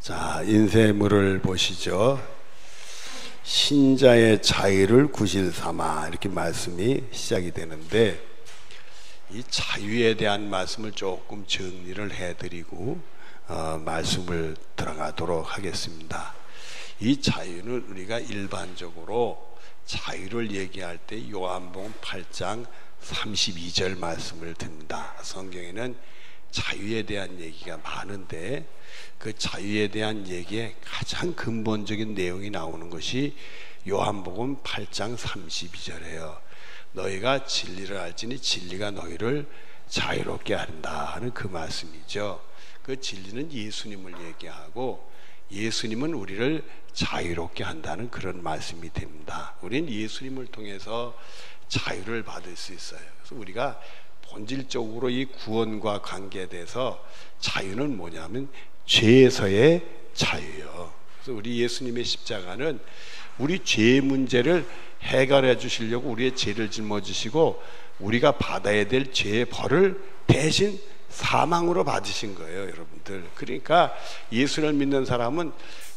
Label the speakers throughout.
Speaker 1: 자, 인쇄물을 보시죠. 신자의 자유를 구실 삼아 이렇게 말씀이 시작이 되는데, 이 자유에 대한 말씀을 조금 정리를 해드리고 말씀을 들어가도록 하겠습니다. 이 자유는 우리가 일반적으로 자유를 얘기할 때 요한복음 8장 32절 말씀을 듭니다. 성경에는 자유에 대한 얘기가 많은데 그 자유에 대한 얘기에 가장 근본적인 내용이 나오는 것이 요한복음 8장 32절이에요. 너희가 진리를 알지니 진리가 너희를 자유롭게 한다 하는 그 말씀이죠. 그 진리는 예수님을 얘기하고 예수님은 우리를 자유롭게 한다는 그런 말씀이 됩니다. 우리는 예수님을 통해서 자유를 받을 수 있어요. 그래서 우리가 본질적으로 이 구원과 관계돼서 자유는 뭐냐면 죄에서의 자유요. 그래서 우리 예수님의 십자가는 우리 죄의 문제를 해결해 주시려고 우리의 죄를 짊어지시고 우리가 받아야 될 죄의 벌을 대신 사망으로 받으신 거예요, 여러분들. 그러니까 예수를 믿는 사람은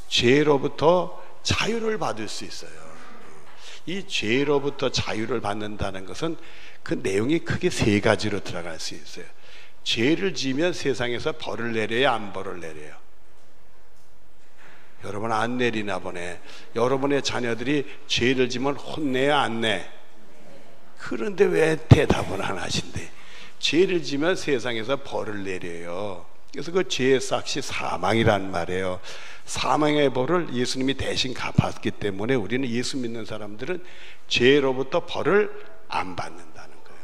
Speaker 1: 죄로부터 자유를 받을 수 있어요. 이 죄로부터 자유를 받는다는 것은 그 내용이 크게 세 가지로 들어갈 수 있어요. 죄를 지으면 세상에서 벌을 내려야 안 벌을 내려요? 여러분 안 내리나 보네. 여러분의 자녀들이 죄를 지면 혼내야 안 내? 그런데 왜 대답을 안 하신대? 죄를 지면 세상에서 벌을 내려요. 그래서 그 죄의 삭시 사망이란 말이에요. 사망의 벌을 예수님이 대신 갚았기 때문에 우리는 예수 믿는 사람들은 죄로부터 벌을 안 받는다는 거예요.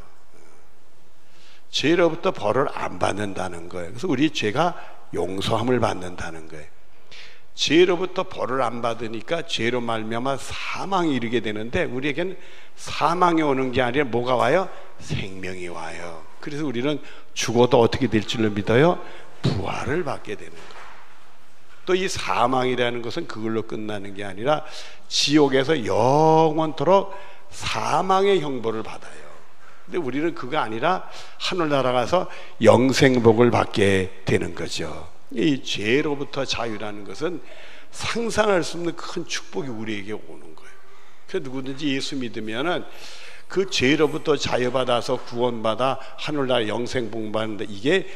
Speaker 1: 죄로부터 벌을 안 받는다는 거예요. 그래서 우리 죄가 용서함을 받는다는 거예요. 죄로부터 벌을 안 받으니까 죄로 말미암아 사망이 이르게 되는데 우리에게는 사망이 오는 게 아니라 뭐가 와요? 생명이 와요. 그래서 우리는 죽어도 어떻게 될 줄로 믿어요? 부활을 받게 되는 거예요. 또 이 사망이라는 것은 그걸로 끝나는 게 아니라 지옥에서 영원토록 사망의 형벌을 받아요. 근데 우리는 그거 아니라 하늘나라 가서 영생복을 받게 되는 거죠. 이 죄로부터 자유라는 것은 상상할 수 없는 큰 축복이 우리에게 오는 거예요. 그래서 누구든지 예수 믿으면은 그 죄로부터 자유받아서 구원받아 하늘나라 영생복 받는데 이게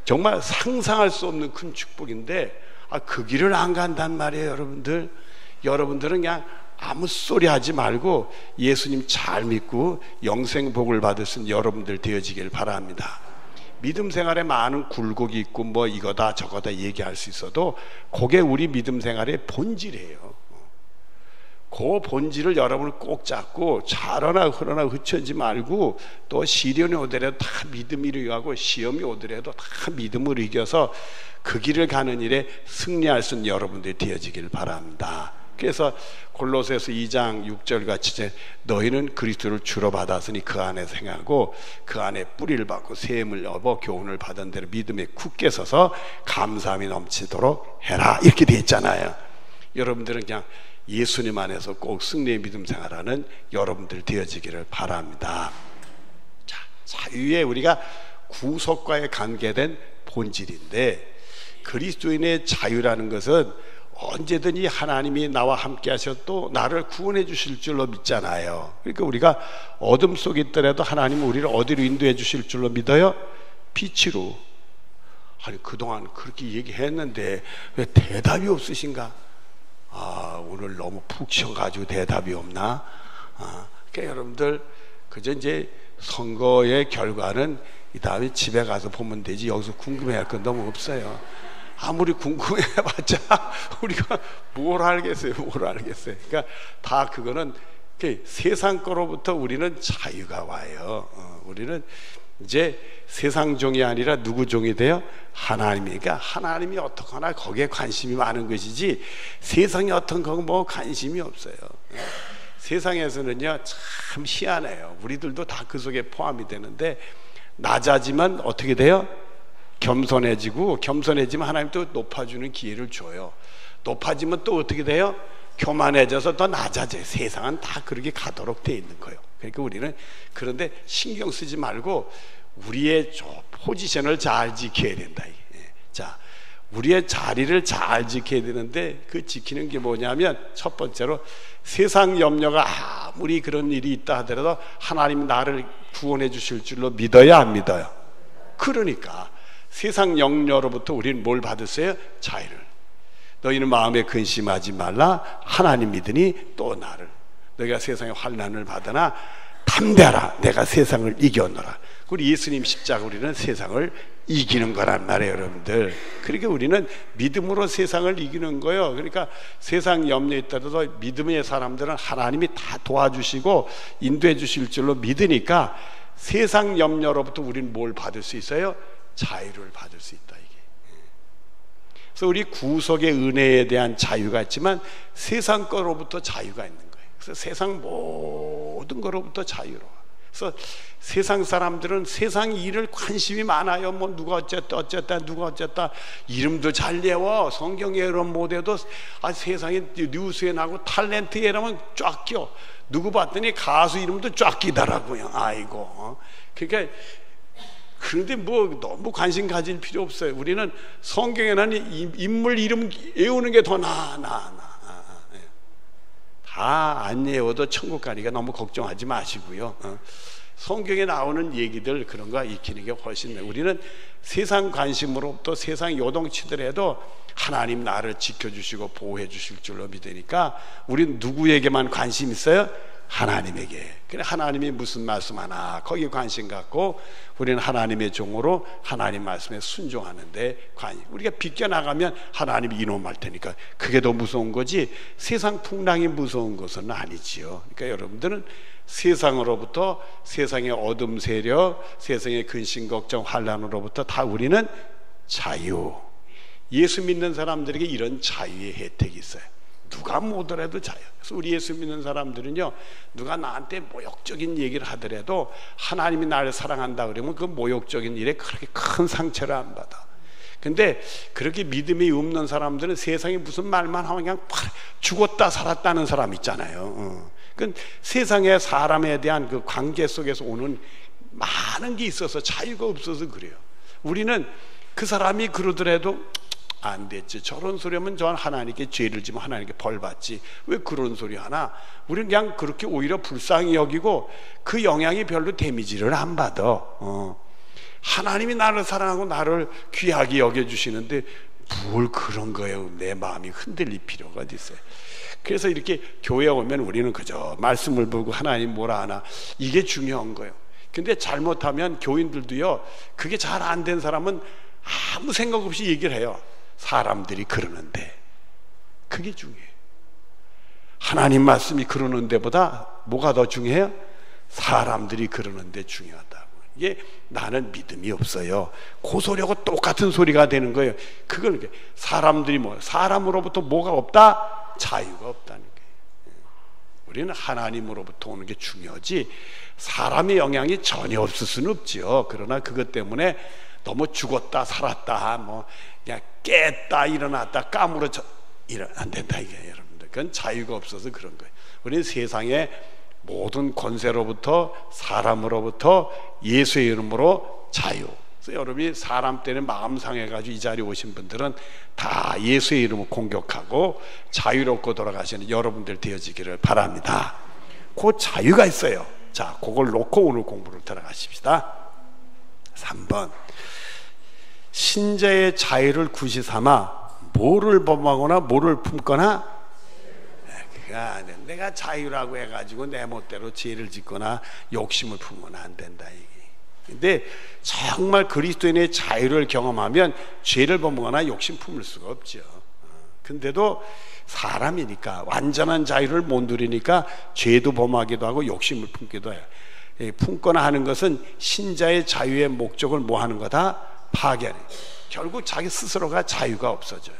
Speaker 1: 정말 상상할 수 없는 큰 축복인데 그 길을 안 간단 말이에요, 여러분들. 여러분들은 그냥 아무 소리 하지 말고 예수님 잘 믿고 영생복을 받을 수 있는 여러분들 되어지길 바랍니다. 믿음 생활에 많은 굴곡이 있고 뭐 이거다 저거다 얘기할 수 있어도 그게 우리 믿음 생활의 본질이에요. 그 본질을 여러분은 꼭 잡고 잘하나 그러나 흐쳐지 말고 또 시련이 오더라도 다 믿음으로 이겨가고 시험이 오더라도 다 믿음으로 이겨서 그 길을 가는 일에 승리할 수 있는 여러분들이 되어지길 바랍니다. 그래서 골로새서 2장 6절 같이 너희는 그리스도를 주로 받았으니 그 안에서 행하고 그 안에 뿌리를 받고 세임을 얻어 교훈을 받은 대로 믿음에 굳게 서서 감사함이 넘치도록 해라 이렇게 돼 있잖아요. 여러분들은 그냥 예수님 안에서 꼭 승리의 믿음 생활하는 여러분들 되어지기를 바랍니다. 자, 자유에 우리가 구속과의 관계된 본질인데 그리스도인의 자유라는 것은 언제든지 하나님이 나와 함께 하셔도 나를 구원해 주실 줄로 믿잖아요. 그러니까 우리가 어둠 속에 있더라도 하나님은 우리를 어디로 인도해 주실 줄로 믿어요? 빛으로. 아니 그동안 그렇게 얘기했는데 왜 대답이 없으신가? 오늘 너무 푹 쉬어가지고 대답이 없나? 그러니까 여러분들 그저 이제 선거의 결과는 이 다음에 집에 가서 보면 되지 여기서 궁금해할 건 너무 없어요. 아무리 궁금해봤자 우리가 뭘 알겠어요, 뭘 알겠어요. 그러니까 다 그거는 세상 거로부터 우리는 자유가 와요. 우리는 이제 세상 종이 아니라 누구 종이 돼요? 하나님이니까 하나님이 어떻거나 거기에 관심이 많은 것이지 세상이 어떤 거 뭐 관심이 없어요. 세상에서는요 참 희한해요. 우리들도 다 그 속에 포함이 되는데 낮아지면 어떻게 돼요? 겸손해지고 겸손해지면 하나님 또 높아주는 기회를 줘요. 높아지면 또 어떻게 돼요? 교만해져서 더 낮아져요. 세상은 다 그렇게 가도록 돼 있는 거예요. 그러니까 우리는 그런데 신경 쓰지 말고 우리의 포지션을 잘 지켜야 된다. 자, 우리의 자리를 잘 지켜야 되는데 그 지키는 게 뭐냐면 첫 번째로 세상 염려가 아무리 그런 일이 있다 하더라도 하나님이 나를 구원해 주실 줄로 믿어야 안 믿어요? 그러니까 세상 염려로부터 우리는 뭘 받았어요? 자유를. 너희는 마음에 근심하지 말라. 하나님 믿으니 또 나를. 너희가 세상의 환난을 받으나 담대하라. 내가 세상을 이겨노라. 우리 예수님 십자가 우리는 세상을 이기는 거란 말이에요, 여러분들. 그러니까 우리는 믿음으로 세상을 이기는 거예요. 그러니까 세상 염려에 있더라도 믿음의 사람들은 하나님이 다 도와주시고 인도해 주실 줄로 믿으니까 세상 염려로부터 우리는 뭘 받을 수 있어요? 자유를 받을 수 있다, 이게. 그래서 우리 구속의 은혜에 대한 자유가 있지만 세상 거로부터 자유가 있는 거예요. 그래서 세상 모든 거로부터 자유로워. 그래서 세상 사람들은 세상 일을 관심이 많아요. 뭐 누가 어쨌다 누가 어쨌다 이름도 잘 외워. 성경 예언 못해도 세상에 뉴스에 나고 탤런트 예언하면 쫙 껴. 누구 봤더니 가수 이름도 쫙 끼더라고요. 아이고. 그러니까 그런데 뭐 너무 관심 가질 필요 없어요. 우리는 성경에는 인물 이름 외우는 게 더 다 안 외워도 천국 가니까 너무 걱정하지 마시고요. 성경에 나오는 얘기들 그런 거 익히는 게 훨씬 나아요. 우리는 세상 관심으로부터 세상 요동치더라도 하나님 나를 지켜주시고 보호해 주실 줄로 믿으니까 우리는 누구에게만 관심 있어요? 하나님에게. 그래, 하나님이 무슨 말씀하나 거기에 관심 갖고 우리는 하나님의 종으로 하나님 말씀에 순종하는데 우리가 비껴나가면 하나님이 이놈할 테니까 그게 더 무서운 거지 세상 풍랑이 무서운 것은 아니지요. 그러니까 여러분들은 세상으로부터 세상의 어둠 세력, 세상의 근심 걱정 환난으로부터 다 우리는 자유. 예수 믿는 사람들에게 이런 자유의 혜택이 있어요. 누가 뭐더라도 자유. 그래서 우리 예수 믿는 사람들은요, 누가 나한테 모욕적인 얘기를 하더라도 하나님이 나를 사랑한다 그러면 그 모욕적인 일에 그렇게 큰 상처를 안 받아. 근데 그렇게 믿음이 없는 사람들은 세상에 무슨 말만 하면 그냥 죽었다 살았다는 사람 있잖아요. 그 세상의 사람에 대한 그 관계 속에서 오는 많은 게 있어서 자유가 없어서 그래요. 우리는 그 사람이 그러더라도 안 됐지. 저런 소리 하면 저 하나님께 죄를 지면 하나님께 벌 받지. 왜 그런 소리 하나? 우리는 그냥 그렇게 오히려 불쌍히 여기고 그 영향이 별로 데미지를 안 받아. 하나님이 나를 사랑하고 나를 귀하게 여겨주시는데 뭘 그런 거예요. 내 마음이 흔들릴 필요가 어디 있어요. 그래서 이렇게 교회에 오면 우리는 그저 말씀을 보고 하나님 뭐라 하나 이게 중요한 거예요. 근데 잘못하면 교인들도요, 그게 잘 안 된 사람은 아무 생각 없이 얘기를 해요. 사람들이 그러는데. 그게 중요해요. 하나님 말씀이 그러는 데보다 뭐가 더 중요해요? 사람들이 그러는데 중요하다고. 이게 나는 믿음이 없어요. 그 소리하고 똑같은 소리가 되는 거예요. 그걸 사람들이 사람으로부터 뭐가 없다? 자유가 없다는 거예요. 우리는 하나님으로부터 오는 게 중요하지 사람의 영향이 전혀 없을 수는 없지요. 그러나 그것 때문에 너무 죽었다 살았다 그냥 깼다 일어났다 까무러져 안 된다 이게 여러분들. 그건 자유가 없어서 그런 거예요. 우리는 세상의 모든 권세로부터 사람으로부터 예수의 이름으로 자유. 그래서 여러분이 사람 때문에 마음 상해가지고 이 자리에 오신 분들은 다 예수의 이름을 공격하고 자유롭고 돌아가시는 여러분들 되어지기를 바랍니다. 그 자유가 있어요. 자, 그걸 놓고 오늘 공부를 들어가십시다. 3번 신자의 자유를 구시 삼아 뭐를 범하거나 뭐를 품거나 내가 자유라고 해가지고 내 멋대로 죄를 짓거나 욕심을 품으면 안 된다 이게. 근데 정말 그리스도인의 자유를 경험하면 죄를 범하거나 욕심 품을 수가 없죠. 근데도 사람이니까 완전한 자유를 못 누리니까 죄도 범하기도 하고 욕심을 품기도 해요. 품거나 하는 것은 신자의 자유의 목적을 뭐 하는 거다? 파괴하는. 결국 자기 스스로가 자유가 없어져요.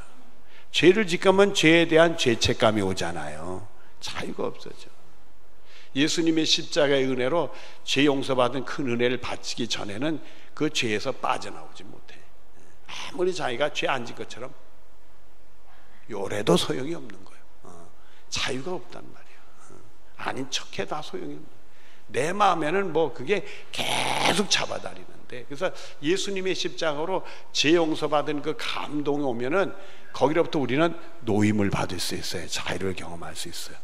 Speaker 1: 죄를 짓거면 죄에 대한 죄책감이 오잖아요. 자유가 없어져. 예수님의 십자가의 은혜로 죄 용서받은 큰 은혜를 바치기 전에는 그 죄에서 빠져나오지 못해. 아무리 자기가 죄 안 진 것처럼 요래도 소용이 없는 거예요. 자유가 없단 말이에요. 아닌 척해 다 소용이 없는 거예요. 내 마음에는 그게 계속 잡아다니는 돼. 그래서 예수님의 십자가로 죄 용서받은 그 감동이 오면은 거기로부터 우리는 노임을 받을 수 있어요. 자유를 경험할 수 있어요.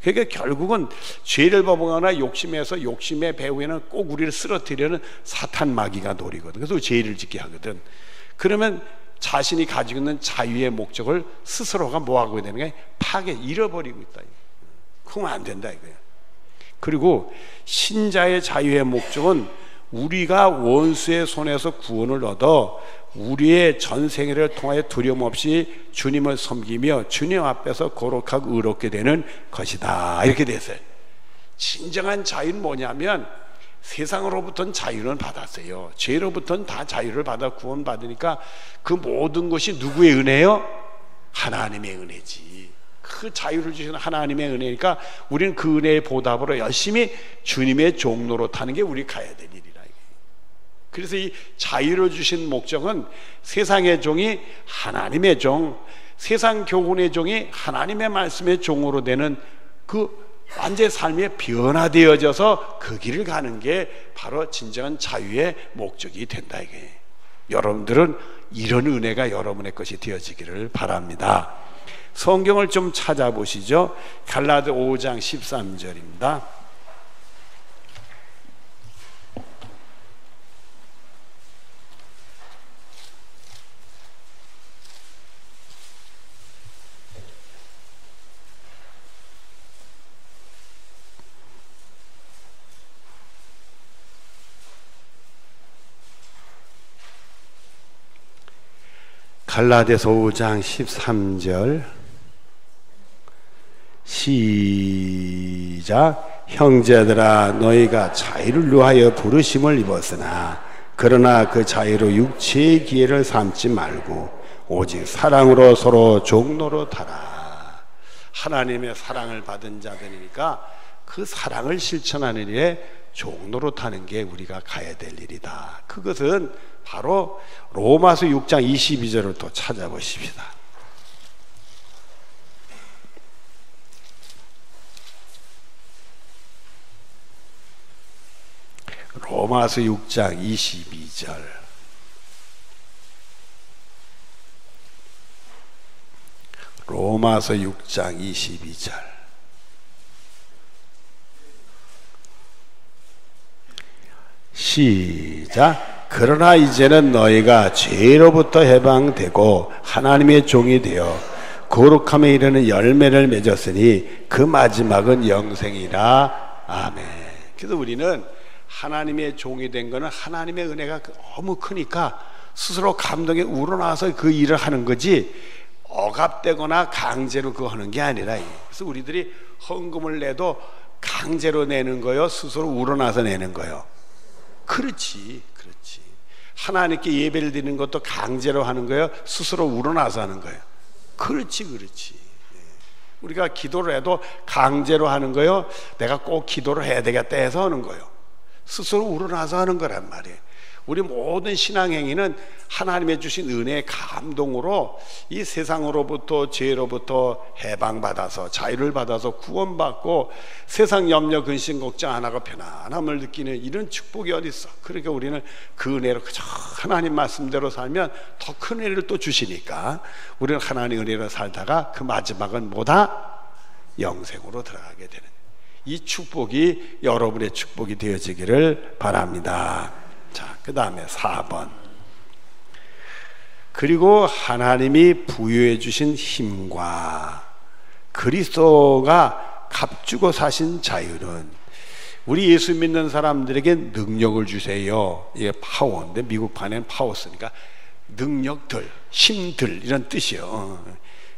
Speaker 1: 그러니까 결국은 죄를 범하거나 욕심에서 욕심의 배후에는 꼭 우리를 쓰러뜨리려는 사탄 마귀가 노리거든. 그래서 죄를 짓게 하거든. 그러면 자신이 가지고 있는 자유의 목적을 스스로가 뭐하고 되는 게 파괴, 잃어버리고 있다. 그러면 안 된다 이거예요. 그리고 신자의 자유의 목적은 우리가 원수의 손에서 구원을 얻어 우리의 전생애를 통하여 두려움 없이 주님을 섬기며 주님 앞에서 거룩하고 의롭게 되는 것이다. 이렇게 됐어요. 진정한 자유는 뭐냐면 세상으로부터는 자유는 받았어요. 죄로부터는 다 자유를 받아 구원받으니까 그 모든 것이 누구의 은혜요? 하나님의 은혜지. 그 자유를 주시는 하나님의 은혜니까 우리는 그 은혜의 보답으로 열심히 주님의 종로로 타는 게 우리 가야 될 일이라. 그래서 이 자유를 주신 목적은 세상의 종이 하나님의 종, 세상 교훈의 종이 하나님의 말씀의 종으로 되는 그 완전히 삶이 변화되어져서 그 길을 가는 게 바로 진정한 자유의 목적이 된다 이게. 여러분들은 이런 은혜가 여러분의 것이 되어지기를 바랍니다. 성경을 좀 찾아보시죠. 갈라디아 5장 13절입니다. 갈라디아서 5장 13절 시작. 형제들아 너희가 자유를 위하여 부르심을 입었으나 그러나 그 자유로 육체의 기회를 삼지 말고 오직 사랑으로 서로 종로로 타라. 하나님의 사랑을 받은 자들이니까 그 사랑을 실천하는 일에 종로로 타는 게 우리가 가야 될 일이다. 그것은 바로 로마서 6장 22절을 또 찾아보십시다. 로마서 6장 22절. 로마서 6장 22절. 시작. 그러나 이제는 너희가 죄로부터 해방되고 하나님의 종이 되어 거룩함에 이르는 열매를 맺었으니 그 마지막은 영생이라. 아멘. 그래서 우리는 하나님의 종이 된 거는 하나님의 은혜가 너무 크니까 스스로 감동에 우러나와서 그 일을 하는 거지 억압되거나 강제로 그거 하는 게 아니라. 그래서 우리들이 헌금을 내도 강제로 내는 거요, 스스로 우러나서 내는 거요? 그렇지. 하나님께 예배를 드리는 것도 강제로 하는 거예요? 스스로 우러나서 하는 거예요? 그렇지. 우리가 기도를 해도 강제로 하는 거예요? 내가 꼭 기도를 해야 되겠다 해서 하는 거예요? 스스로 우러나서 하는 거란 말이에요. 우리 모든 신앙행위는 하나님의 주신 은혜의 감동으로 이 세상으로부터 죄로부터 해방받아서 자유를 받아서 구원받고 세상 염려 근심 걱정 안 하고 편안함을 느끼는 이런 축복이 어디 있어. 그러니까 우리는 그 은혜로 그저 하나님 말씀대로 살면 더 큰 은혜를 또 주시니까 우리는 하나님 은혜로 살다가 그 마지막은 뭐다? 영생으로 들어가게 되는 이 축복이 여러분의 축복이 되어지기를 바랍니다. 자, 그 다음에 4번. 그리고 하나님이 부여해 주신 힘과 그리스도가 값주고 사신 자유는 우리 예수 믿는 사람들에게 능력을 주세요. 이게 파워인데 미국판엔 파워 쓰니까 능력들, 힘들 이런 뜻이요.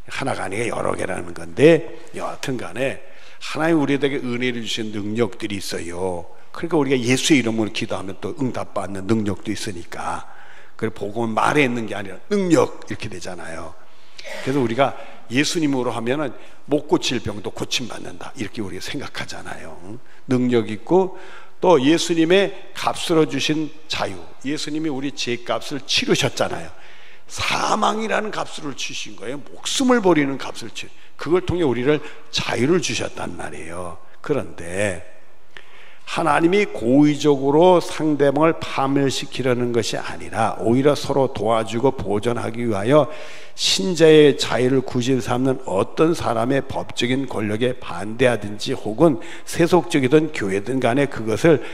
Speaker 1: 하나가 아니라 여러 개라는 건데 여하튼 간에 하나님 우리에게 은혜를 주신 능력들이 있어요. 그러니까 우리가 예수의 이름으로 기도하면 또 응답받는 능력도 있으니까. 그래 복음은 말에 있는 게 아니라 능력 이렇게 되잖아요. 그래서 우리가 예수님으로 하면은 못 고칠 병도 고침받는다 이렇게 우리가 생각하잖아요. 능력 있고 또 예수님의 값으로 주신 자유. 예수님이 우리 죄값을 치르셨잖아요. 사망이라는 값을 주신 거예요. 목숨을 버리는 값을 그걸 통해 우리를 자유를 주셨단 말이에요. 그런데 하나님이 고의적으로 상대방을 파멸시키려는 것이 아니라 오히려 서로 도와주고 보존하기 위하여 신자의 자유를 구실 삼는 어떤 사람의 법적인 권력에 반대하든지 혹은 세속적이든 교회든 간에 그것을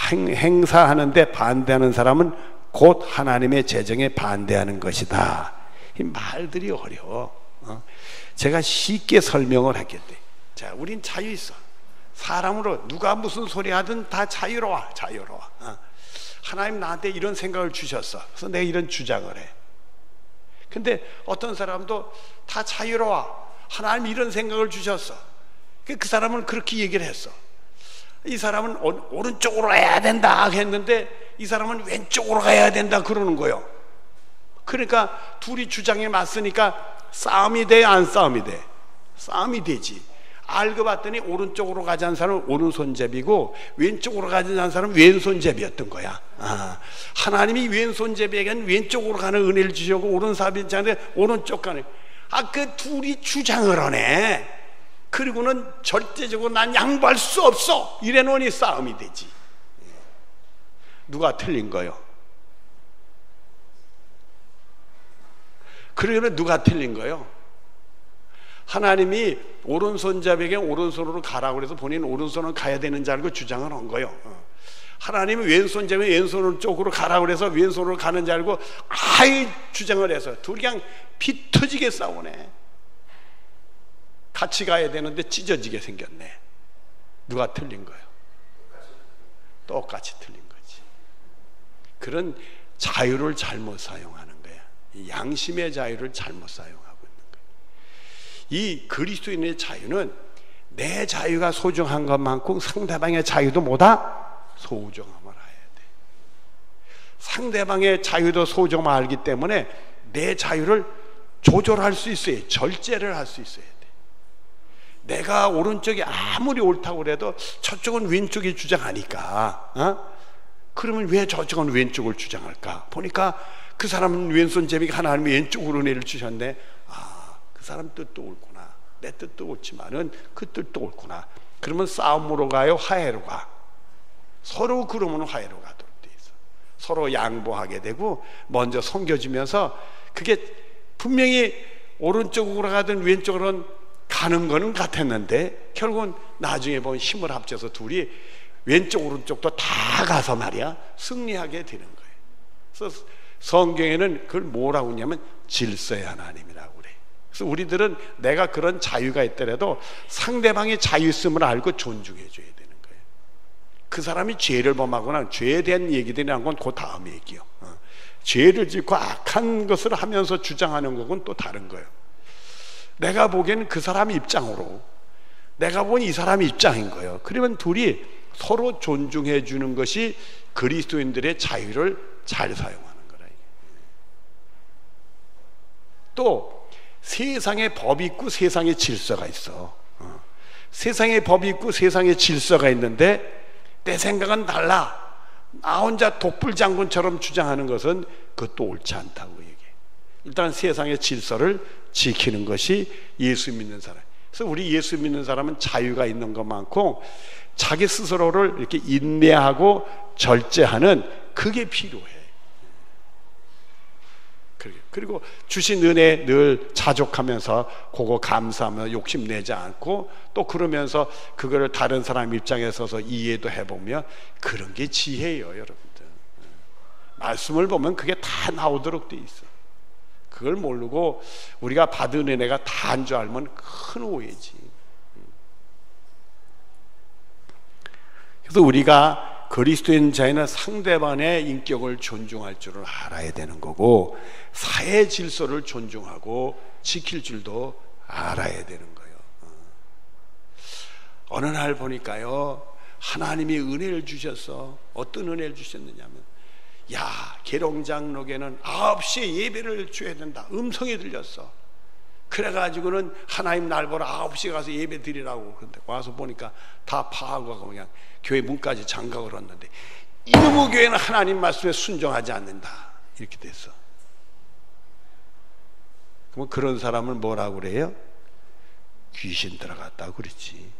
Speaker 1: 행사하는데 반대하는 사람은 곧 하나님의 재정에 반대하는 것이다. 이 말들이 어려워. 제가 쉽게 설명을 했겠대. 자, 우린 자유 있어. 사람으로 누가 무슨 소리 하든 다 자유로워. 하나님 나한테 이런 생각을 주셨어. 그래서 내가 이런 주장을 해. 근데 어떤 사람도 다 자유로워. 하나님 이런 생각을 주셨어. 그 사람은 그렇게 얘기를 했어. 이 사람은 오른쪽으로 가야 된다 했는데 이 사람은 왼쪽으로 가야 된다 그러는 거예요. 그러니까 둘이 주장에 맞으니까 싸움이 돼, 안 싸움이 돼? 싸움이 되지. 알고 봤더니 오른쪽으로 가자는 사람은 오른손잡이고 왼쪽으로 가자는 사람은 왼손잡이였던 거야. 하나님이 왼손잡이에게는 왼쪽으로 가는 은혜를 주시고 오른손잡이한테 오른쪽 가는. 그 둘이 주장을 하네. 그리고는 절대적으로 난 양보할 수 없어. 이래놓으니 싸움이 되지. 누가 틀린 거요? 그러면 누가 틀린 거요? 하나님이 오른손잡이에게 오른손으로 가라고 그래서 본인은 오른손으로 가야 되는 줄 알고 주장을 한 거예요. 하나님이 왼손잡이 왼손 쪽으로 가라고 그래서 왼손으로 가는 줄 알고 주장을 해서 둘이 그냥 피 터지게 싸우네. 같이 가야 되는데 찢어지게 생겼네. 누가 틀린 거예요? 똑같이 틀린 거지. 그런 자유를 잘못 사용하는 거야. 양심의 자유를 잘못 사용하고 이 그리스도인의 자유는 내 자유가 소중한 것만큼 상대방의 자유도 뭐다? 소중함을 해야 돼. 상대방의 자유도 소중함을 알기 때문에 내 자유를 조절할 수 있어요. 절제를 할 수 있어야 돼. 내가 오른쪽이 아무리 옳다고 그래도 저쪽은 왼쪽이 주장하니까 그러면 왜 저쪽은 왼쪽을 주장할까? 보니까 그 사람은 왼손잡이가 하나님이 왼쪽으로 은혜를 주셨네. 그 사람 뜻도 옳구나. 내 뜻도 옳지만은 그 뜻도 옳구나. 그러면 싸움으로 가요? 화해로 가? 서로 그러면 화해로 가도록 돼 있어. 서로 양보하게 되고 먼저 섬겨주면서 그게 분명히 오른쪽으로 가든 왼쪽으로 가는 거는 같았는데 결국은 나중에 보면 힘을 합쳐서 둘이 왼쪽 오른쪽도 다 가서 말이야 승리하게 되는 거예요. 그래서 성경에는 그걸 뭐라고 하냐면 질서의 하나님이라고 그래. 그래서 우리들은 내가 그런 자유가 있더라도 상대방의 자유 있음을 알고 존중해 줘야 되는 거예요. 그 사람이 죄를 범하거나 죄에 대한 얘기들이 한 건 그 다음 얘기요. 죄를 짓고 악한 것을 하면서 주장하는 것은 또 다른 거예요. 내가 보기에는 그 사람 입장으로 내가 본 이 사람 입장인 거예요. 그러면 둘이 서로 존중해 주는 것이 그리스도인들의 자유를 잘 사용하는 거라. 또 세상에 법이 있고 세상에 질서가 있어. 세상에 법이 있고 세상에 질서가 있는데 내 생각은 달라. 나 혼자 독불장군처럼 주장하는 것은 그것도 옳지 않다고 얘기해. 일단 세상의 질서를 지키는 것이 예수 믿는 사람. 그래서 우리 예수 믿는 사람은 자유가 있는 것만큼 자기 스스로를 이렇게 인내하고 절제하는 그게 필요해. 그리고 주신 은혜 늘 자족하면서 그거 감사하며 욕심내지 않고 또 그러면서 그거를 다른 사람 입장에 서서 이해도 해보면 그런 게 지혜예요, 여러분들. 말씀을 보면 그게 다 나오도록 돼 있어. 그걸 모르고 우리가 받은 은혜가 다인 줄 알면 큰 오해지. 그래서 우리가 그리스도인 자에는 상대방의 인격을 존중할 줄을 알아야 되는 거고 사회 질서를 존중하고 지킬 줄도 알아야 되는 거예요. 어느 날 보니까요, 하나님이 은혜를 주셨어. 어떤 은혜를 주셨느냐면, 야, 계룡장로교는 9시에 예배를 줘야 된다. 음성이 들렸어. 그래가지고는 하나님 날 보러 9시에 가서 예배 드리라고. 그런데 와서 보니까 다 파하고 가고 그냥 교회 문까지 장각을 했는데, 이놈의 교회는 하나님 말씀에 순종하지 않는다. 이렇게 됐어. 그럼 그런 사람을 뭐라고 그래요? 귀신 들어갔다고 그랬지.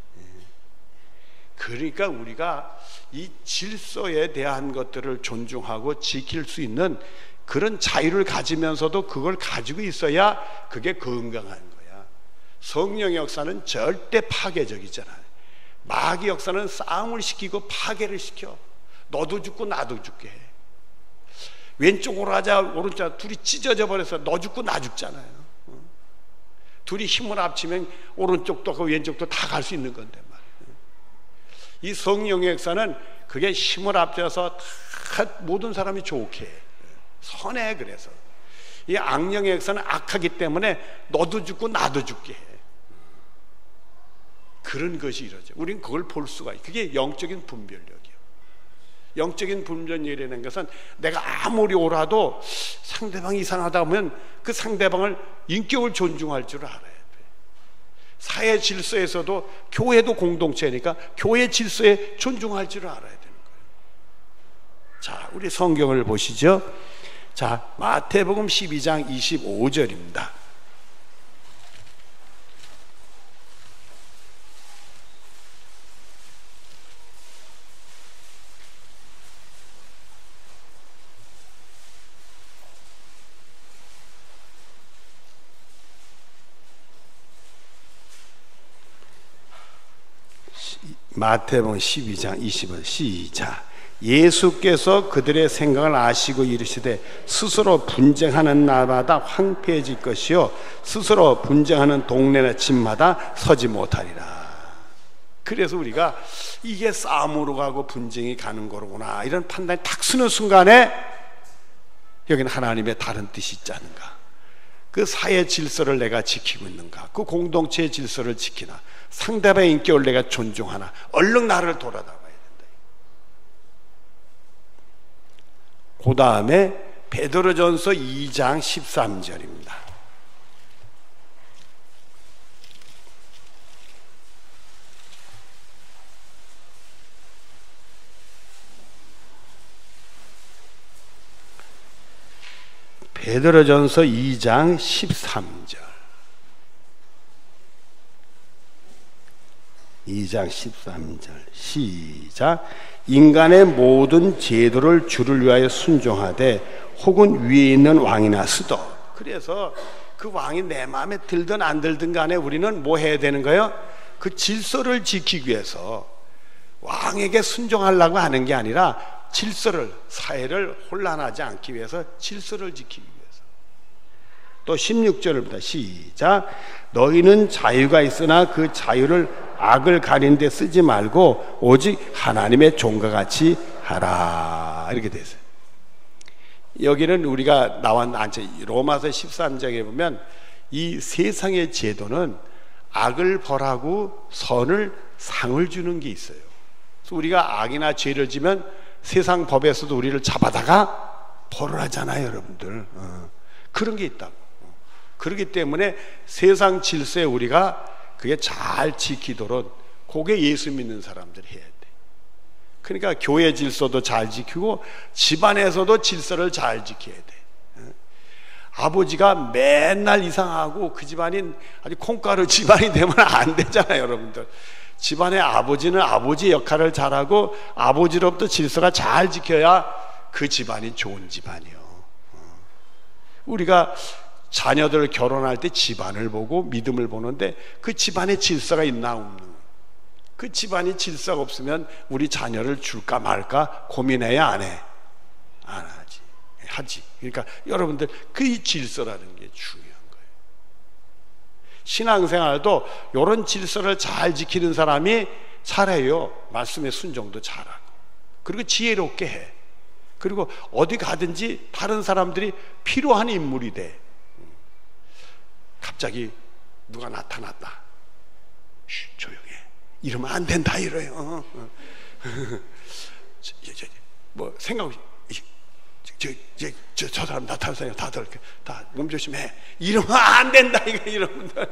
Speaker 1: 그러니까 우리가 이 질서에 대한 것들을 존중하고 지킬 수 있는 그런 자유를 가지면서도 그걸 가지고 있어야 그게 건강한 거야. 성령의 역사는 절대 파괴적이잖아요. 마귀 역사는 싸움을 시키고 파괴를 시켜. 너도 죽고 나도 죽게 해. 왼쪽으로 하자 오른쪽 둘이 찢어져 버려서 너 죽고 나 죽잖아요. 둘이 힘을 합치면 오른쪽도 그 왼쪽도 다 갈 수 있는 건데 말이에요. 이 성령의 역사는 그게 힘을 합쳐서 다 모든 사람이 좋게 해. 선해. 그래서 이 악령의 역사는 악하기 때문에 너도 죽고 나도 죽게 해. 그런 것이 이러죠. 우리는 그걸 볼 수가 있어요. 그게 영적인 분별력이에요. 영적인 분별력이라는 것은 내가 아무리 옳아도 상대방이 이상하다 하면 그 상대방을 인격을 존중할 줄 알아야 돼. 사회 질서에서도 교회도 공동체니까 교회 질서에 존중할 줄 알아야 되는 거예요. 자, 우리 성경을 보시죠. 자, 마태복음 12장 25절입니다. 마태복음 12장 20절 시작. 예수께서 그들의 생각을 아시고 이르시되 스스로 분쟁하는 날마다 황폐해질 것이요 스스로 분쟁하는 동네나 집마다 서지 못하리라. 그래서 우리가 이게 싸움으로 가고 분쟁이 가는 거로구나 이런 판단이 탁 서는 순간에 여기는 하나님의 다른 뜻이 있지 않은가. 그 사회 질서를 내가 지키고 있는가, 그 공동체의 질서를 지키나, 상대방의 인격을 내가 존중하나, 얼른 나를 돌아다봐야 된다. 그 다음에 베드로전서 2장 13절입니다. 베드로전서 2장 13절 2장 13절 시작. 인간의 모든 제도를 주를 위하여 순종하되 혹은 위에 있는 왕이나 스도. 그래서 그 왕이 내 마음에 들든 안 들든 간에 우리는 뭐 해야 되는 거예요? 그 질서를 지키기 위해서 왕에게 순종하려고 하는 게 아니라 질서를, 사회를 혼란하지 않기 위해서 질서를 지키기 위해서. 또 16절을 보다 시작. 너희는 자유가 있으나 그 자유를 악을 가리는 데 쓰지 말고 오직 하나님의 종과 같이 하라. 이렇게 되어 있어요. 여기는 우리가 나온 로마서 13장에 보면 이 세상의 제도는 악을 벌하고 선을 상을 주는 게 있어요. 그래서 우리가 악이나 죄를 지면 세상 법에서도 우리를 잡아다가 벌을 하잖아요, 여러분들. 그런 게 있다고. 그렇기 때문에 세상 질서에 우리가 그게 잘 지키도록 그게 예수 믿는 사람들이 해야 돼. 그러니까 교회 질서도 잘 지키고 집안에서도 질서를 잘 지켜야 돼. 아버지가 맨날 이상하고 그 집안이 아주 콩가루 집안이 되면 안 되잖아요, 여러분들. 집안의 아버지는 아버지의 역할을 잘하고 아버지로부터 질서가 잘 지켜야 그 집안이 좋은 집안이요. 우리가 자녀들 결혼할 때 집안을 보고 믿음을 보는데 그 집안에 질서가 있나 없나. 그 집안이 질서가 없으면 우리 자녀를 줄까 말까 고민해야 안 해? 안 하지. 하지. 그러니까 여러분들 그 질서라는 게 중요한 거예요. 신앙생활도 이런 질서를 잘 지키는 사람이 잘해요. 말씀의 순종도 잘하고, 그리고 지혜롭게 해. 그리고 어디 가든지 다른 사람들이 필요한 인물이 돼. 갑자기 누가 나타났다. 쉬, 조용해. 이러면 안 된다 이래요. 뭐 생각 저 사람 나타났어요. 다들 다 몸조심해. 이러면 안 된다 이거 이러면들.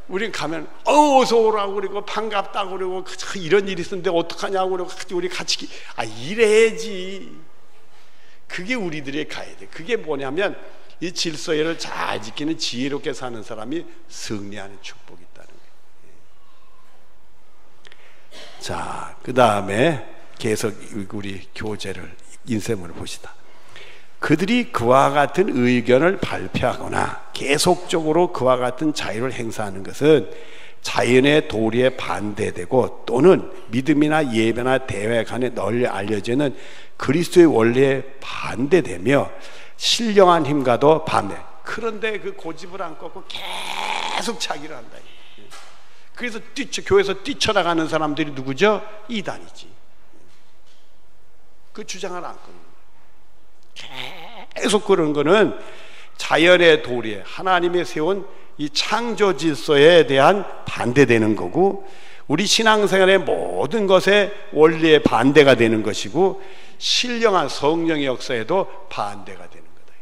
Speaker 1: 우린 가면 어서 오라고 그러고 반갑다고 그러고 이런 일이 있었는데 어떡하냐고 그러고 우리 같이 이래야지. 그게 우리들이 가야 돼. 그게 뭐냐면 이 질서를 잘 지키는 지혜롭게 사는 사람이 승리하는 축복이 있다는 거예요. 자, 그 다음에 계속 우리 교재를 인쇄문을 보시다. 그들이 그와 같은 의견을 발표하거나 계속적으로 그와 같은 자유를 행사하는 것은 자연의 도리에 반대되고 또는 믿음이나 예배나 대회 간에 널리 알려지는 그리스도의 원리에 반대되며 신령한 힘과도 반대. 그런데 그 고집을 안 꺾고 계속 자기를 한다. 그래서 교회에서 뛰쳐나가는 사람들이 누구죠? 이단이지. 그 주장을 안 끊는 거예요. 계속 그런 거는 자연의 도리에 하나님이 세운 이 창조 질서에 대한 반대되는 거고, 우리 신앙생활의 모든 것에 원리에 반대가 되는 것이고, 신령한 성령의 역사에도 반대가 되는 거다.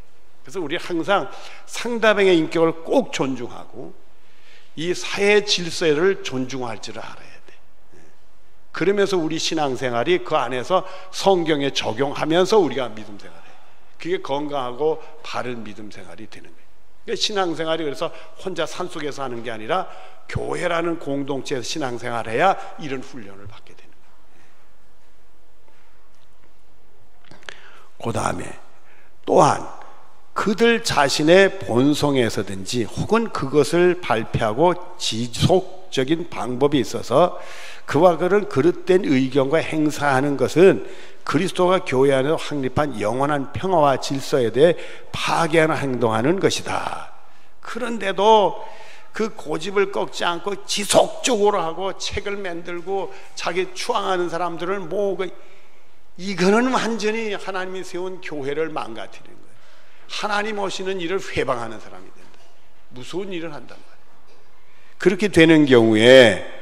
Speaker 1: 그래서 우리 항상 상대방의 인격을 꼭 존중하고 이 사회 질서를 존중할 줄 알아야 돼. 그러면서 우리 신앙생활이 그 안에서 성경에 적용하면서 우리가 믿음 생활해. 그게 건강하고 바른 믿음 생활이 되는 거예요. 그러니까 신앙생활이 그래서 혼자 산속에서 하는 게 아니라 교회라는 공동체에서 신앙생활해야 이런 훈련을 받게 되는 거예요. 그 다음에 또한 그들 자신의 본성에서든지 혹은 그것을 발표하고 지속적인 방법이 있어서 그와 그런 그릇된 의견과 행사하는 것은 그리스도가 교회 안에서 확립한 영원한 평화와 질서에 대해 파괴하는 행동하는 것이다. 그런데도 그 고집을 꺾지 않고 지속적으로 하고 책을 만들고 자기 추앙하는 사람들을 모으고, 이거는 완전히 하나님이 세운 교회를 망가뜨리는 거예요. 하나님 오시는 일을 회방하는 사람이 된다. 무서운 일을 한단 말이에요. 그렇게 되는 경우에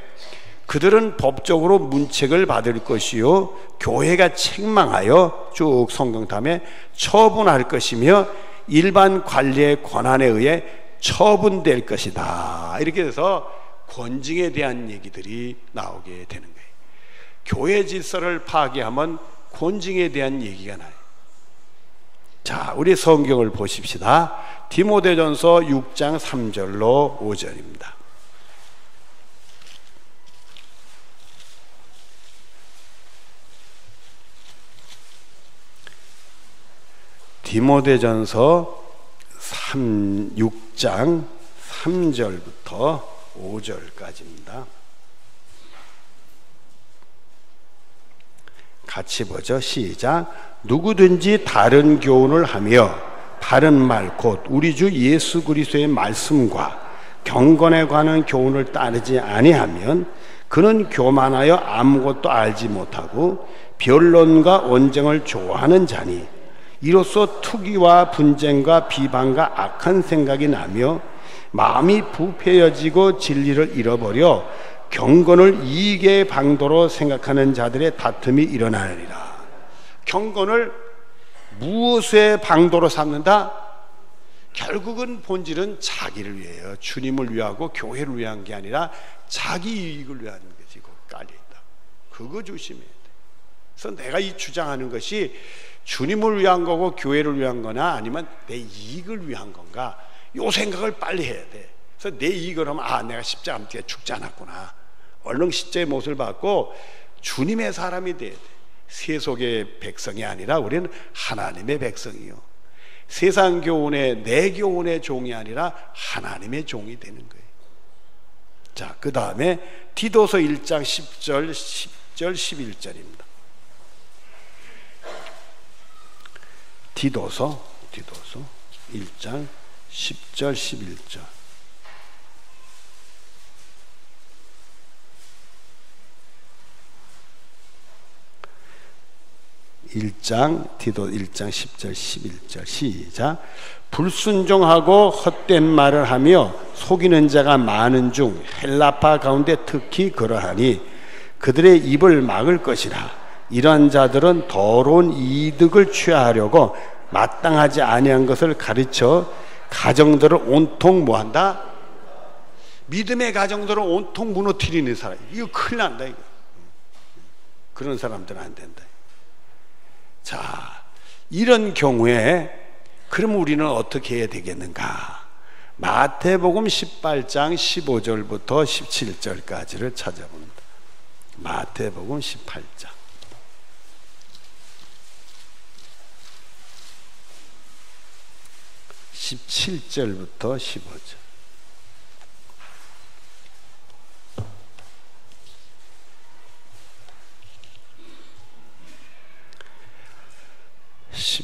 Speaker 1: 그들은 법적으로 문책을 받을 것이요 교회가 책망하여 쭉 성경탐에 처분할 것이며 일반 관리의 권한에 의해 처분될 것이다. 이렇게 해서 권징에 대한 얘기들이 나오게 되는 거예요. 교회 질서를 파괴하면 권징에 대한 얘기가 나요. 자, 우리 성경을 보십시다. 디모데전서 6장 3절로 5절입니다. 디모데전서 6장 3절부터 5절까지입니다. 같이 보죠. 시작. 누구든지 다른 교훈을 하며 바른 말 곧 우리 주 예수 그리스도의 말씀과 경건에 관한 교훈을 따르지 아니하면 그는 교만하여 아무것도 알지 못하고 변론과 언쟁을 좋아하는 자니 이로써 투기와 분쟁과 비방과 악한 생각이 나며 마음이 부패해지고 진리를 잃어버려 경건을 이익의 방도로 생각하는 자들의 다툼이 일어나리라. 경건을 무엇의 방도로 삼는다? 결국은 본질은 자기를 위해요. 주님을 위하고 교회를 위한 게 아니라 자기 이익을 위한 것이 깔려있다. 그거 조심해야 돼. 그래서 내가 이 주장하는 것이 주님을 위한 거고 교회를 위한 거나 아니면 내 이익을 위한 건가, 요 생각을 빨리 해야 돼. 그래서 내 이익을 하면 내가 십자가 함께 죽지 않았구나, 얼른 십자의 못을 받고 주님의 사람이 돼야 돼. 세속의 백성이 아니라 우리는 하나님의 백성이요, 세상 교훈의 내 교훈의 종이 아니라 하나님의 종이 되는 거예요. 자, 그 다음에 디도서 1장 10절 11절입니다. 디도서 1장 10절 11절. 디도 1장 10절 11절 시작. 불순종하고 헛된 말을 하며 속이는 자가 많은 중 헬라파 가운데 특히 그러하니 그들의 입을 막을 것이라. 이러한 자들은 더러운 이득을 취하려고 마땅하지 아니한 것을 가르쳐 가정들을 온통 뭐한다? 믿음의 가정들을 온통 무너뜨리는 사람. 이거 큰일 난다. 이거. 그런 사람들은 안 된다. 자, 이런 경우에 그럼 우리는 어떻게 해야 되겠는가? 마태복음 18장 15절부터 17절까지를 찾아봅니다. 마태복음 18장 17절부터 15절.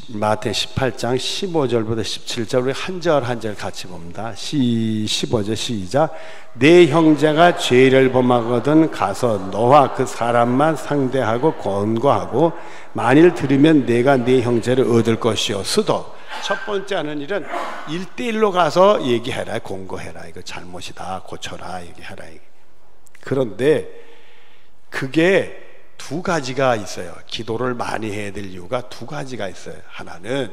Speaker 1: 마태 18장 15절부터 17절 우리 한 절 한 절 같이 봅니다. 15절 시작. 내 형제가 죄를 범하거든 가서 너와 그 사람만 상대하고 권고하고 만일 들으면 내가 네 형제를 얻을 것이었으도. 첫 번째 하는 일은 1대1로 가서 얘기해라, 권고해라. 이거 잘못이다, 고쳐라, 얘기해라. 그런데 그게 두 가지가 있어요. 기도를 많이 해야 될 이유가 두 가지가 있어요. 하나는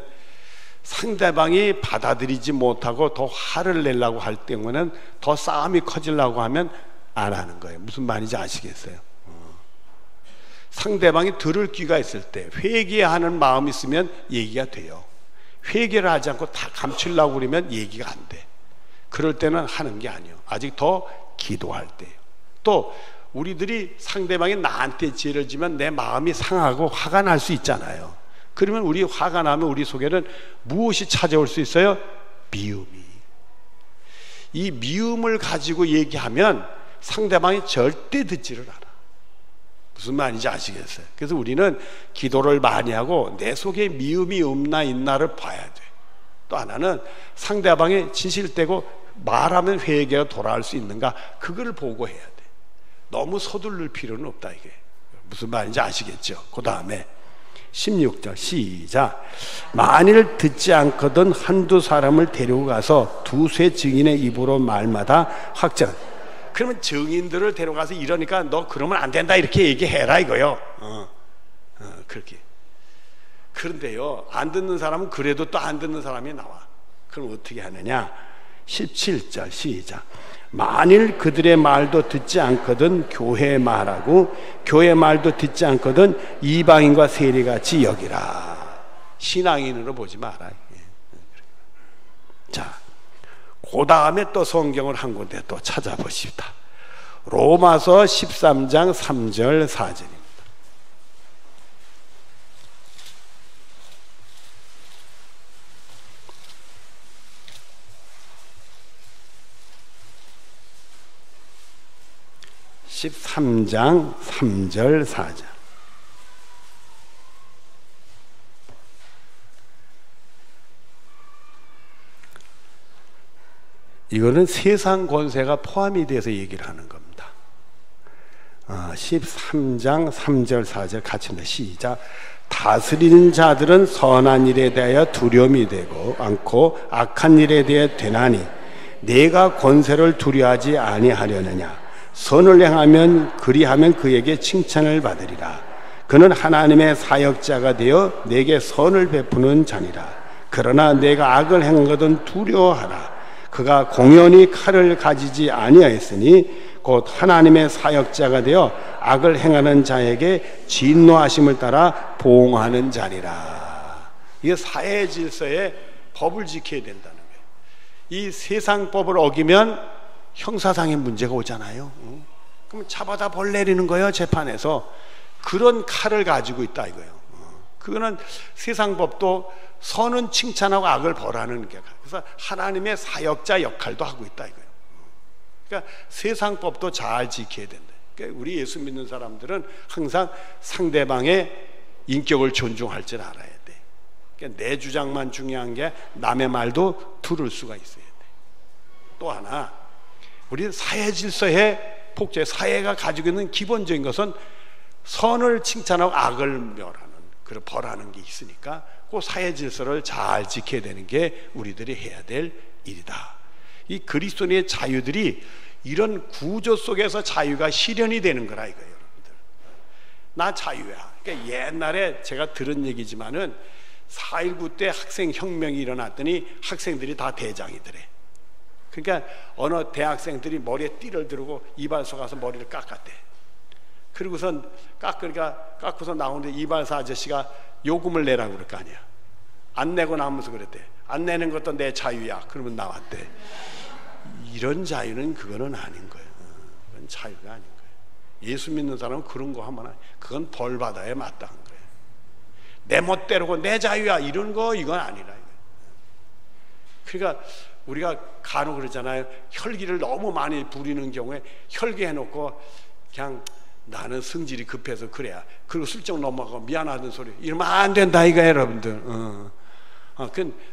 Speaker 1: 상대방이 받아들이지 못하고 더 화를 내려고 할 때는 더 싸움이 커지려고 하면 안 하는 거예요. 무슨 말인지 아시겠어요? 상대방이 들을 귀가 있을 때 회개하는 마음이 있으면 얘기가 돼요. 회개를 하지 않고 다 감추려고 그러면 얘기가 안 돼. 그럴 때는 하는 게 아니에요. 아직 더 기도할 때예요. 또 우리들이 상대방이 나한테 죄를 지면 내 마음이 상하고 화가 날 수 있잖아요. 그러면 우리 화가 나면 우리 속에는 무엇이 찾아올 수 있어요? 미움이. 이 미움을 가지고 얘기하면 상대방이 절대 듣지를 않아. 무슨 말인지 아시겠어요? 그래서 우리는 기도를 많이 하고 내 속에 미움이 없나 있나를 봐야 돼. 또 하나는 상대방이 진실되고 말하면 회개가 돌아올 수 있는가, 그걸 보고 해야 돼. 너무 서두를 필요는 없다. 이게 무슨 말인지 아시겠죠? 그 다음에 16절 시작. 만일 듣지 않거든 한두 사람을 데리고 가서 두세 증인의 입으로 말마다 확정. 그러면 증인들을 데려가서 이러니까 너 그러면 안 된다 이렇게 얘기해라 이거요. 그렇게. 그런데요, 안 듣는 사람은 그래도 또 안 듣는 사람이 나와. 그럼 어떻게 하느냐? 17절 시작. 만일 그들의 말도 듣지 않거든 교회의 말하고 교회 말도 듣지 않거든 이방인과 세리같이 여기라. 신앙인으로 보지 마라. 자, 그 다음에 또 성경을 한 군데 또 찾아보십시다. 로마서 13장 3절 4절입니다. (13장) 3절 4절. 이거는 세상 권세가 포함이 돼서 얘기를 하는 겁니다. 13장 3절 4절 같이 합니다. 시작. 다스리는 자들은 선한 일에 대하여 두려움이 되고 않고 악한 일에 대해 되나니 내가 권세를 두려워하지 아니하려느냐. 선을 행하면 그리하면 그에게 칭찬을 받으리라. 그는 하나님의 사역자가 되어 내게 선을 베푸는 자니라. 그러나 내가 악을 행하거든 두려워하라. 그가 공연히 칼을 가지지 아니하였으니 곧 하나님의 사역자가 되어 악을 행하는 자에게 진노하심을 따라 보응하는 자니라. 이게 사회 질서의 법을 지켜야 된다는 거예요. 이 세상 법을 어기면 형사상의 문제가 오잖아요. 그럼 잡아다 벌 내리는 거예요, 재판에서. 그런 칼을 가지고 있다 이거예요. 그거는 세상 법도 선은 칭찬하고 악을 벌하는 게, 그래서 하나님의 사역자 역할도 하고 있다 이거예요. 그러니까 세상 법도 잘 지켜야 된다. 그러니까 우리 예수 믿는 사람들은 항상 상대방의 인격을 존중할 줄 알아야 돼. 그러니까 내 주장만 중요한 게 남의 말도 들을 수가 있어야 돼. 또 하나, 우리 사회 질서의 폭제, 사회가 가지고 있는 기본적인 것은 선을 칭찬하고 악을 멸하는, 그런 벌하는 게 있으니까 그 사회 질서를 잘 지켜야 되는 게 우리들이 해야 될 일이다. 이 그리스도인의 자유들이 이런 구조 속에서 자유가 실현이 되는 거라 이거예요, 여러분들. 나 자유야. 그러니까 옛날에 제가 들은 얘기지만은 4.19 때 학생 혁명이 일어났더니 학생들이 다 대장이더래. 그러니까 어느 대학생들이 머리에 띠를 두르고 이발소 가서 머리를 깎았대. 그리고선 깎고서 나오는데 이발사 아저씨가 요금을 내라고 그럴 거 아니야. 안 내고 나오면서 그랬대. 안 내는 것도 내 자유야. 그러면 나왔대. 이런 자유는 그거는 아닌 거예요. 그건 자유가 아닌 거예요. 예수 믿는 사람은 그런 거 하면 그건 벌 받아야 마땅한 거예요. 내 멋대로고 내 자유야 이런 거 이건 아니라. 그러니까 우리가 간혹 그러잖아요. 혈기를 너무 많이 부리는 경우에 혈기 해놓고 그냥 나는 성질이 급해서 그래야, 그리고 슬쩍 넘어가고 미안하다는 소리 이러면 안 된다 이거 여러분들.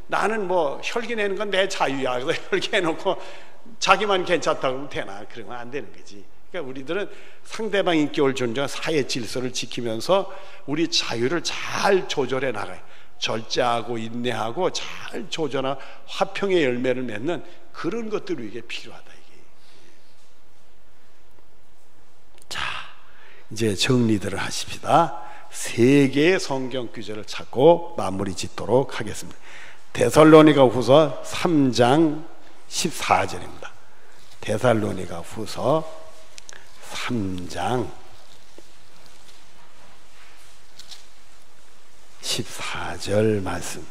Speaker 1: 나는 뭐 혈기 내는 건 내 자유야. 그래서 혈기 해놓고 자기만 괜찮다고 하면 되나? 그러면 안 되는 거지. 그러니까 우리들은 상대방 인격을 존중하고 사회 질서를 지키면서 우리 자유를 잘 조절해 나가요. 절제하고 인내하고 잘 조절하고 화평의 열매를 맺는 그런 것들이 이게 필요하다 이게. 자, 이제 정리들을 하십시다. 세 개의 성경 구절을 찾고 마무리 짓도록 하겠습니다. 데살로니가 후서 3장 14절입니다. 데살로니가 후서 3장 14절 말씀.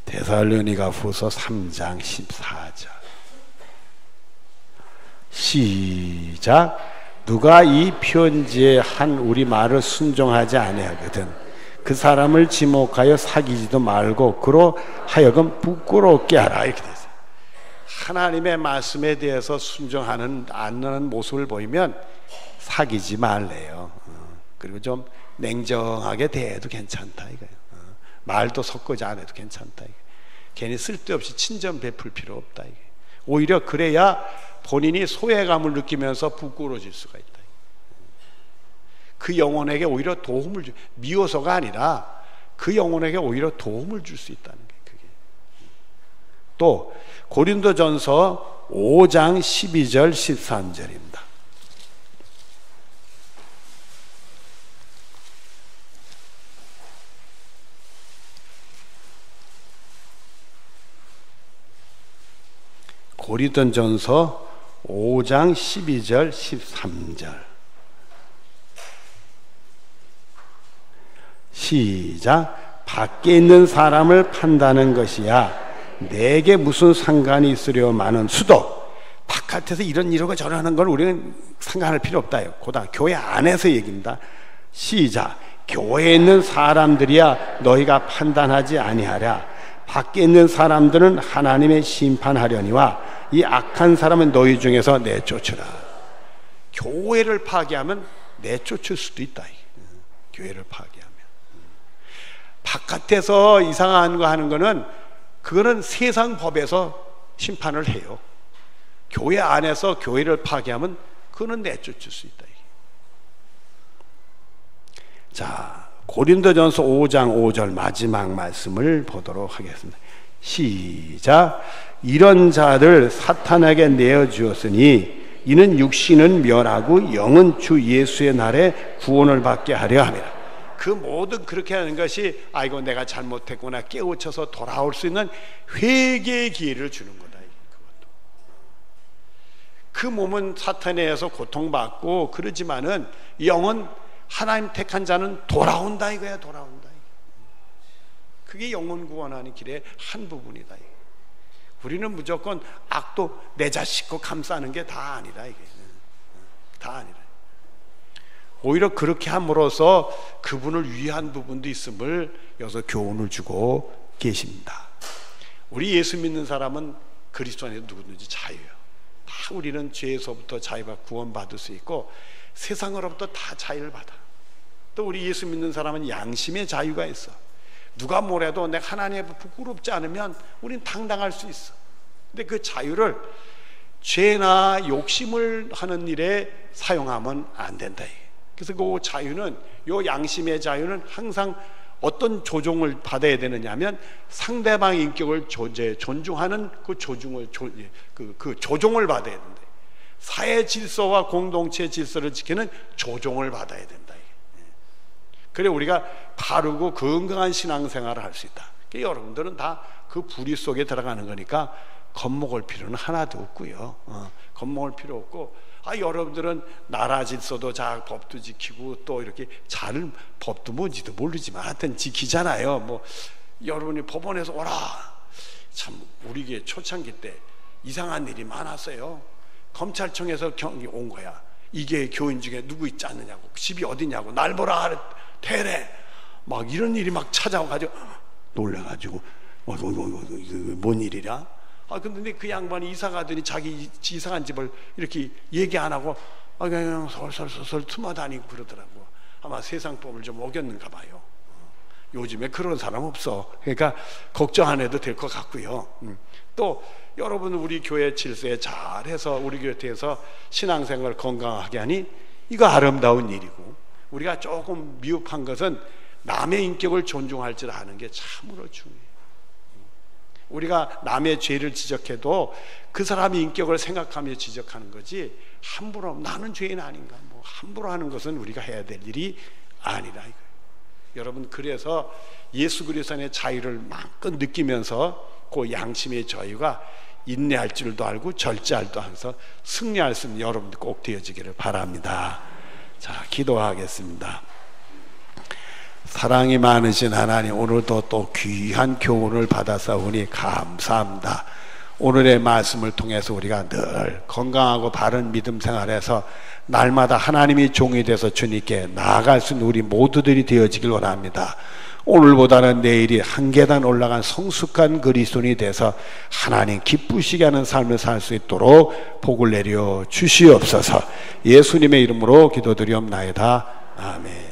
Speaker 1: 데살로니가 후서 3장 14절 시작. 누가 이 편지에 한 우리 말을 순종하지 아니하거든 그 사람을 지목하여 사귀지도 말고 그로 하여금 부끄럽게 하라. 이렇게 됐어요. 하나님의 말씀에 대해서 순종하는 않는 모습을 보이면 사귀지 말래요. 그리고 좀 냉정하게 대해도 괜찮다 이거예요. 말도 섞지 않아도 괜찮다 이게. 괜히 쓸데없이 친절 베풀 필요 없다 이게. 오히려 그래야 본인이 소외감을 느끼면서 부끄러워질 수가 있다. 그 영혼에게 오히려 도움을 주, 미워서가 아니라 그 영혼에게 오히려 도움을 줄 수 있다는 게 그게. 또 고린도전서 5장 12절 13절입니다. 고린도전서 5장 12절 13절 시작. 밖에 있는 사람을 판다는 것이야 내게 무슨 상관이 있으려마는 수도. 바깥에서 이러고 저러는 걸 우리는 상관할 필요 없다요. 교회 안에서 얘기입니다. 시작. 교회에 있는 사람들이야 너희가 판단하지 아니하랴. 밖에 있는 사람들은 하나님의 심판하려니와 이 악한 사람은 너희 중에서 내쫓으라. 교회를 파괴하면 내쫓을 수도 있다. 교회를 파괴하면. 바깥에서 이상한 거 하는 거는 그거는 세상 법에서 심판을 해요. 교회 안에서 교회를 파괴하면 그거는 내쫓을 수 있다. 자, 고린도전서 5장 5절 마지막 말씀을 보도록 하겠습니다. 시작. 이런 자들 사탄에게 내어주었으니 이는 육신은 멸하고 영은 주 예수의 날에 구원을 받게 하려 함이라. 그 모든 그렇게 하는 것이 아이고 내가 잘못했구나 깨우쳐서 돌아올 수 있는 회개의 기회를 주는 거다. 그것도. 그 몸은 사탄에 의해서 고통받고 그러지만은 영은 하나님 택한 자는 돌아온다 이거야. 돌아온다. 그게 영혼 구원하는 길의 한 부분이다. 우리는 무조건 악도 내 자식고 감싸는 게 다 아니라 이게 다 아니라. 오히려 그렇게 함으로써 그분을 위한 부분도 있음을 여기서 교훈을 주고 계십니다. 우리 예수 믿는 사람은 그리스도 안에서 누구든지 자유예요. 다 우리는 죄에서부터 자유받고 구원받을 수 있고 세상으로부터 다 자유를 받아. 또 우리 예수 믿는 사람은 양심의 자유가 있어. 누가 뭐래도 내가 하나님 앞에 부끄럽지 않으면 우린 당당할 수 있어. 근데 그 자유를 죄나 욕심을 하는 일에 사용하면 안 된다. 그래서 그 자유는, 요 양심의 자유는 항상 어떤 조종을 받아야 되느냐 하면 상대방의 인격을 존중하는 그 조종을 받아야 된다. 사회 질서와 공동체 질서를 지키는 조종을 받아야 된다. 그래 우리가 바르고 건강한 신앙생활을 할 수 있다. 그러니까 여러분들은 다 그 부리 속에 들어가는 거니까 겁먹을 필요는 하나도 없고요. 겁먹을 필요 없고, 여러분들은 나라 질서도 잘 법도 지키고 또 이렇게 잘 법도 뭔지도 모르지만 하여튼 지키잖아요. 뭐 여러분이 법원에서 오라, 참 우리 교회 초창기 때 이상한 일이 많았어요. 검찰청에서 경이 온 거야. 이게 교인 중에 누구 있지 않느냐고, 집이 어디냐고, 날 보라 대래, 막 이런 일이 막 찾아와가지고 놀라가지고 뭔 일이랴? 근데 그 양반이 이사 가더니 자기 이사간 집을 이렇게 얘기 안 하고 그냥 설설설설 틈어다니고 그러더라고. 아마 세상법을 좀 어겼는가 봐요. 요즘에 그런 사람 없어. 그러니까 걱정 안 해도 될 것 같고요. 또 여러분, 우리 교회 질서에 잘해서 우리 교회에서 신앙생활 건강하게 하니 이거 아름다운 일이고, 우리가 조금 미흡한 것은 남의 인격을 존중할 줄 아는 게 참으로 중요해요. 우리가 남의 죄를 지적해도 그 사람의 인격을 생각하며 지적하는 거지, 함부로 나는 죄인 아닌가 뭐 함부로 하는 것은 우리가 해야 될 일이 아니라 이거예요. 여러분, 그래서 예수 그리스도 안의 자유를 마음껏 느끼면서 그 양심의 자유가 인내할 줄도 알고 절제할 줄 알아서 승리할 수 있는 여러분들 꼭 되어지기를 바랍니다. 자, 기도하겠습니다. 사랑이 많으신 하나님, 오늘도 또 귀한 교훈을 받아사오니 감사합니다. 오늘의 말씀을 통해서 우리가 늘 건강하고 바른 믿음 생활에서 날마다 하나님이 종이 돼서 주님께 나아갈 수 있는 우리 모두들이 되어지길 원합니다. 오늘보다는 내일이 한 계단 올라간 성숙한 그리스도인이 돼서 하나님 기쁘시게 하는 삶을 살 수 있도록 복을 내려 주시옵소서. 예수님의 이름으로 기도드리옵나이다. 아멘.